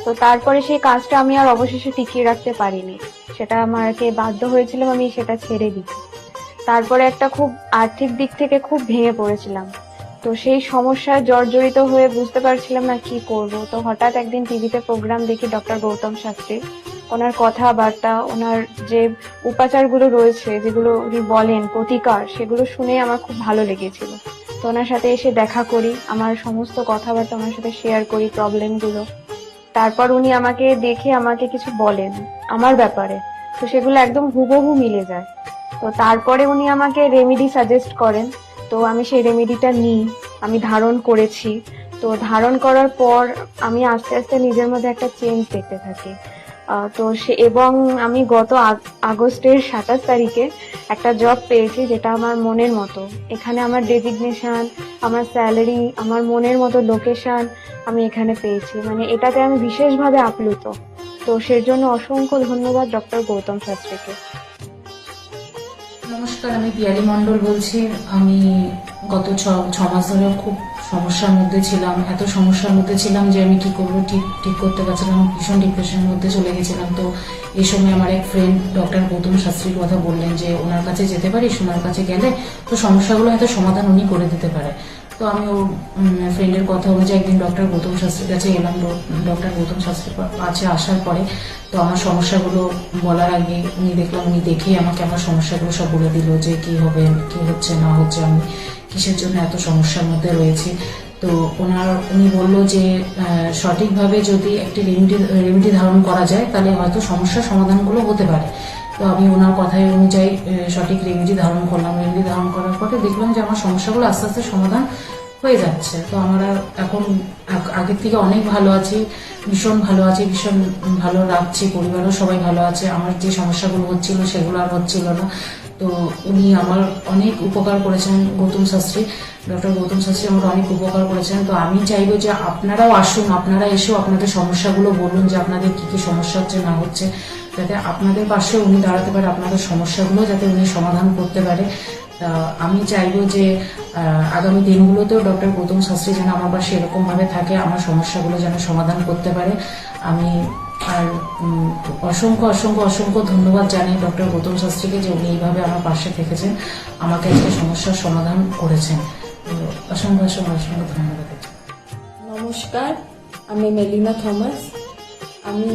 K: তো তারপরে সেই কাজটা আমি আর অবশেষে টিকিয়ে রাখতে পারিনি, সেটা আমাকে বাধ্য হয়েছিলাম আমি সেটা ছেড়ে দিতে। তারপরে একটা খুব আর্থিক দিক থেকে খুব ভেঙে পড়েছিলাম। তো সেই সমস্যায় জর্জরিত হয়ে বুঝতে পারছিলাম না কি করব। তো হঠাৎ একদিন টিভিতে প্রোগ্রাম দেখি ডক্টর গৌতম শাস্ত্রী, ওনার কথাবার্তা, ওনার যে উপাচারগুলো রয়েছে, যেগুলো উনি বলেন প্রতিকার, সেগুলো শুনে আমার খুব ভালো লেগেছিল। তো ওনার সাথে এসে দেখা করি, আমার সমস্ত কথাবার্তা ওনার সাথে শেয়ার করি, প্রবলেমগুলো। তারপর উনি আমাকে দেখে আমাকে কিছু বলেন আমার ব্যাপারে, তো সেগুলো একদম হুবহু মিলে যায়। তো তারপরে উনি আমাকে রেমেডি সাজেস্ট করেন, তো আমি সেই রেমেডিটা নিই, আমি ধারণ করেছি। তো ধারণ করার পর আমি আস্তে আস্তে নিজের মধ্যে একটা চেঞ্জ দেখতে থাকি। তো এবং আমি গত আগস্টের 27 তারিখে একটা জব পেয়েছি, যেটা আমার মনের মতো। এখানে আমার ডেজিগনেশন, আমার স্যালারি, আমার মনের মতো লোকেশন আমি এখানে পেয়েছি, মানে এটাতে আমি বিশেষভাবে আপ্লুত। তো সের জন্য অসংখ্য ধন্যবাদ ডক্টর গৌতম শাস্ত্রীকে।
L: নমস্কার, আমি পিয়ালি মন্ডল বলছি। আমি গত ছ মাস ধরে খুব সমস্যার মধ্যে ছিলাম, এত সমস্যার মধ্যে ছিলাম যে আমি কি করবো ঠিক করতে পারছিলাম, ভীষণ ডিপ্রেশনের মধ্যে চলে গেছিলাম। তো এই সময় আমার এক ফ্রেন্ড ডক্টর গৌতম শাস্ত্রীর কথা বললেন যে ওনার কাছে যেতে পারিস, ওনার কাছে গেলে তো সমস্যাগুলো হয়তো সমাধান উনি করে দিতে পারে। তো আমি ওর ফ্রেন্ডের কথা অনুযায়ী একদিন ডক্টর গৌতম শাস্ত্রীর কাছে এলাম। ডক্টর গৌতম শাস্ত্রীর কাছে আসার পরে তো আমার সমস্যাগুলো বলার আগে উনি দেখলাম, উনি দেখেই আমাকে আমার সমস্যাগুলো সব বলে দিল যে কি হবে, কি হচ্ছে না হচ্ছে, আমি কিসের জন্য এত সমস্যার মধ্যে রয়েছে। তো উনি বলল যে সঠিকভাবে যদি একটি রেমেডি ধারণ করা যায় তাহলে হয়তো সমস্যার সমাধানগুলো হতে পারে। তো আমি ওনার কথায় অনুযায়ী সঠিক রেমেডি ধারণ করলাম। রেমেডি ধারণ করার পরে দেখলাম যে আমার সমস্যাগুলো আস্তে আস্তে সমাধান হয়ে যাচ্ছে। তো আমার এখন আগের থেকে অনেক ভালো আছি, ভীষণ ভালো আছি, ভীষণ ভালো রাখছি, পরিবারও সবাই ভালো আছে। আমার যে সমস্যাগুলো হচ্ছিল সেগুলো আর হচ্ছিল না। তো উনি আমার অনেক উপকার করেছেন, গৌতম শাস্ত্রী, ডক্টর গৌতম শাস্ত্রী আমার অনেক উপকার করেছেন। তো আমি চাইবো যে আপনারাও আসুন, আপনারা এসেও আপনাদের সমস্যাগুলো বলুন যে আপনাদের কি কি সমস্যা হচ্ছে না হচ্ছে, যাতে আপনাদের পাশে উনি দাঁড়াতে পারে, আপনাদের সমস্যাগুলো যাতে উনি সমাধান করতে পারে। আমি চাইবো যে আগামী দিনগুলোতেও ডক্টর গৌতম শাস্ত্রী যেন আমার পাশে এরকম ভাবে থাকে, আমার সমস্যাগুলো যেন সমাধান করতে পারে। আমি আর অসংখ্য অসংখ্য অসংখ্য ধন্যবাদ জানাই ডক্টর গৌতম শাস্ত্রীকে যে উনি এইভাবে আমার পাশে থেকেছেন, আমাকে আজকে সমস্যার সমাধান করেছেন। তো অসংখ্য অসংখ্য অসংখ্য ধন্যবাদ।
K: নমস্কার, আমি মেলিনা থমাস। আমি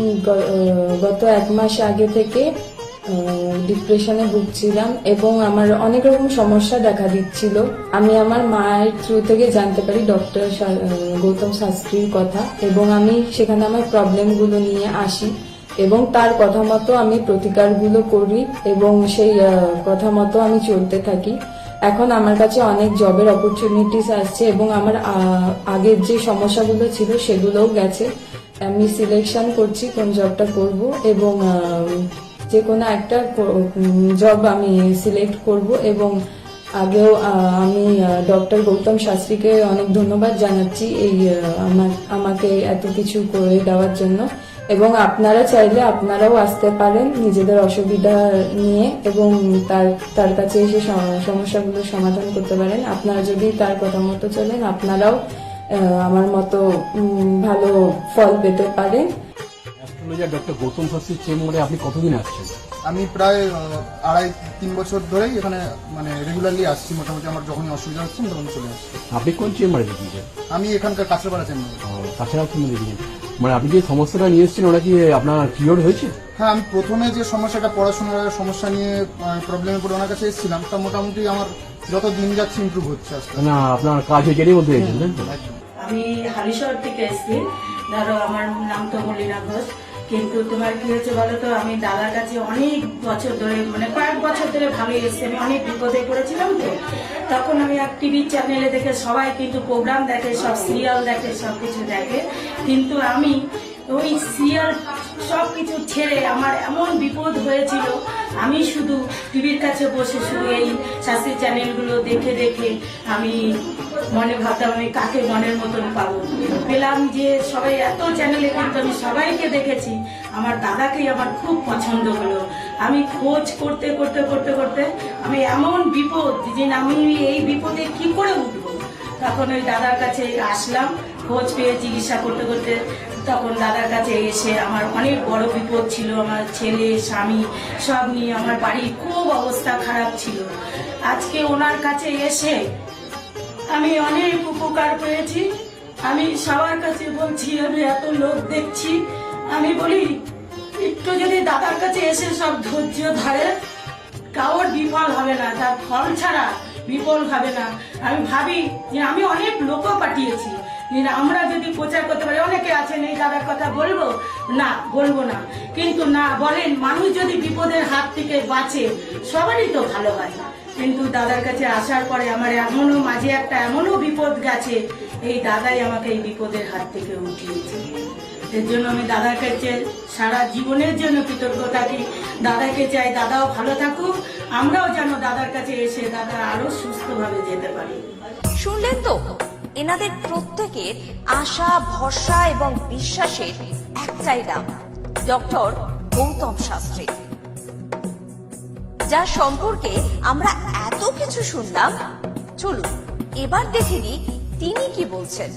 K: গত 1 মাস আগে থেকে ডিপ্রেশনে ভুগছিলাম এবং আমার অনেক রকম সমস্যা দেখা দিচ্ছিল। আমি আমার মায়ের থ্রু থেকে জানতে পারি ডক্টর গৌতম শাস্ত্রীর কথা এবং আমি সেখানে আমার প্রবলেমগুলো নিয়ে আসি এবং তার কথা মতো আমি প্রতিকারগুলো করি এবং সেই কথা মতো আমি চলতে থাকি। এখন আমার কাছে অনেক জবের অপরচুনিটিস আসছে এবং আমার আগের যে সমস্যাগুলো ছিল সেগুলোও গেছে। আমি সিলেকশন করছি কোন জবটা করব এবং যে কোনো একটা জব আমি সিলেক্ট করব এবং আগেও আমি ডক্টর গৌতম শাস্ত্রীকে অনেক ধন্যবাদ জানাচ্ছি এই আমাকে এত কিছু করে দেওয়ার জন্য। এবং আপনারা চাইলে আপনারাও আসতে পারেন নিজেদের অসুবিধা নিয়ে এবং তার কাছে এসে সমস্যাগুলো সমাধান করতে পারেন। আপনারা যদি তার কথা মতো চলেন আপনারাও আমার মতো ভালো ফল পেতে পারেন।
M: অ্যাস্ট্রোলজার ডক্টর গৌতম শাস্ত্রীর চেম্বারে আপনি কতদিন আসছেন?
N: আমি প্রায় 2.5-3 বছর ধরেই এখানে মানে রেগুলারলি আসছি। মোটামুটি আমার যখনই অসুবিধা হচ্ছে তখন চলে আসছি।
M: আপনি কোন চেম্বারে দেখিয়েছেন?
N: আমি এখানকার কাছড়াপাড়া চেম্বারে।
M: তাছাড়াও তুমি দেখিয়েছেন, মানে আপনি যে সমস্যাটা নিয়ে এসেছেন ওটা কি আপনার কিওর হয়েছে?
N: হ্যাঁ, আমি প্রথমে যে সমস্যাটা পড়াশোনার সমস্যা নিয়ে প্রবলেমে পড়ে ওনার কাছে এসেছিলাম, তা মোটামুটি আমার যত দিন যাচ্ছে ইমপ্রুভ হচ্ছে আস্তে আস্তে।
M: না আপনার কাজ হয়ে গেলেই বলতে চাইছেন, তাই তো?
O: আমি হালিশহর থেকে এসেছি। ধরো আমার নাম তো মলিনা ঘোষ, কিন্তু তোমার কি হয়েছে বলো তো, আমি দাদার কাছে অনেক বছর ধরে মানে কয়েক বছর ধরে ভালোই এসেছি। আমি অনেক বিপদে পড়েছিলাম তো, তখন আমি এক টিভি চ্যানেলে দেখে সবাই কিন্তু প্রোগ্রাম দেখে, সব সিরিয়াল দেখে, সবকিছু দেখে, কিন্তু আমি ওই সিরিয়াল সবকিছু ছেড়ে আমার এমন বিপদ হয়েছিল, আমি শুধু টিভির কাছে বসে শুধু এই শাস্ত্রী চ্যানেলগুলো দেখে দেখে আমি মনে ভাবতাম আমি কাকে মনের মতন পাবো। পেলাম যে সবাই এত চ্যানেলে, কিন্তু আমি সবাইকে দেখেছি, আমার দাদাকেই আমার খুব পছন্দ হলো। আমি খোঁজ করতে করতে করতে করতে আমি এমন বিপদ যে আমি এই বিপদে কি করে উঠবো, তখন ওই দাদার কাছে আসলাম। খোঁজ পেয়ে চিকিৎসা করতে করতে তখন দাদার কাছে এসে আমার অনেক বড় বিপদ ছিল, আমার ছেলে স্বামী সব নিয়ে আমার বাড়ির খুব অবস্থা খারাপ ছিল। আজকে ওনার কাছে এসে আমি অনেক উপকার পেয়েছি। আমি সবার কাছে বলছি, আমি এত লোক দেখছি, আমি বলি একটু যদি দাদার কাছে এসে সব ধৈর্য ধরে, কারোর বিফল হবে না, তার ফল ছাড়া বিফল হবে না। আমি ভাবি যে আমি অনেক লোকও পাঠিয়েছি, আমরা যদি প্রচার করতে পারি, অনেকে আছেন এই দাদার কথা বলবো না, বলবো না, কিন্তু না বলেন, মানুষ যদি বিপদের হাত থেকে বাঁচে সবারই তো ভালো হয়। কিন্তু দাদার কাছে আসার পরে আমার এমনও মাঝে একটা এমনও বিপদ গেছে, এই দাদাই আমাকে এই বিপদের হাত থেকে উঠিয়েছে। এর জন্য আমি দাদার কাছে সারা জীবনের জন্য কৃতজ্ঞ থাকি। দাদাকে চাই দাদাও ভালো থাকুক, আমরাও যেন দাদার কাছে এসে দাদা আরো সুস্থভাবে যেতে পারি।
B: শুনলেন তো, এনাদের প্রত্যেকের আশা, ভরসা এবং বিশ্বাসের একটাই নাম, ডক্টর গৌতম শাস্ত্রী, যার সম্পর্কে আমরা এত কিছু শুনলাম। চলুন এবার দেখে নিই তিনি কি বলছেন।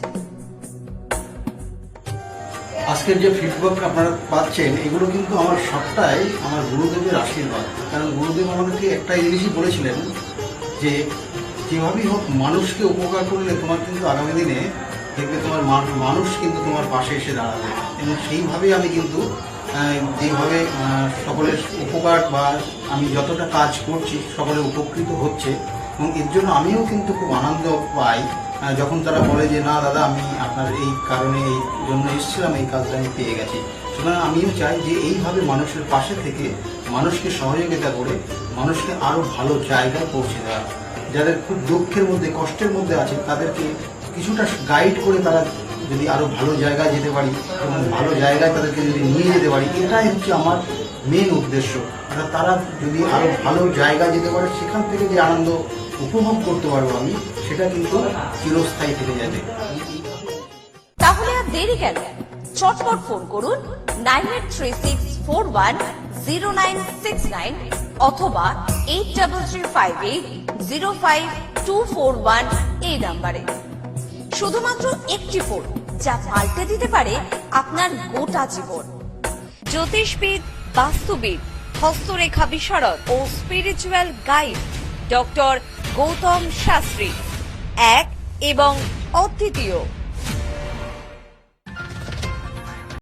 A: আজকের যে ফিডব্যাক আপনারা পাচ্ছেন, এগুলো কিন্তু আমার সবটাই আমার গুরুদেবের আশীর্বাদ। কারণ গুরুদেব আমাদেরকে একটা জিনিসই বলেছিলেন যে যেভাবেই হোক মানুষকে উপকার করলে তোমার কিন্তু আগামী দিনে দেখবে তোমার মানুষ কিন্তু তোমার পাশে এসে দাঁড়াবে। এবং সেইভাবেই আমি কিন্তু যেভাবে সকলের উপকার বা আমি যতটা কাজ করছি সকলে উপকৃত হচ্ছে, এবং এর জন্য আমিও কিন্তু খুব আনন্দ পাই যখন তারা বলে যে না দাদা, আমি আপনার এই কারণে এই জন্য এসেছিলাম, এই কাজটা আমি পেয়ে গেছি। সুতরাং আমিও চাই যে এইভাবে মানুষের পাশে থেকে মানুষকে সহযোগিতা করে মানুষকে আরও ভালো জায়গায় পৌঁছে দেওয়া। যাদের খুব দুঃখের মধ্যে, কষ্টের মধ্যে আছে, তাদেরকে কিছুটা গাইড করে তারা যদি আরো ভালো জায়গায় যেতে পারি এবং ভালো জায়গায় তাদেরকে যদি নিয়ে যেতে পারি, এটাই হচ্ছে আমার মেন উদ্দেশ্য। অর্থাৎ তারা যদি আরো ভালো জায়গায় যেতে পারে, সেখান থেকে যে আনন্দ উপভোগ করতে পারবো আমি, সেটা কিন্তু চিরস্থায়ী থেকে যাবে।
B: তাহলে আর দেরি কেন, চটপট ফোন করুন 9836410969 অথবা 8335805241 এই নাম্বারে। শুধুমাত্র একটি ফোন, যা পাল্টে দিতে পারে আপনার গোটা জীবন। জ্যোতিষবিদ, বাস্তুবিদ, হস্তরেখা বিশারদ ও spiritual guide doctor Gautam Shastri, এক এবং অদ্বিতীয়।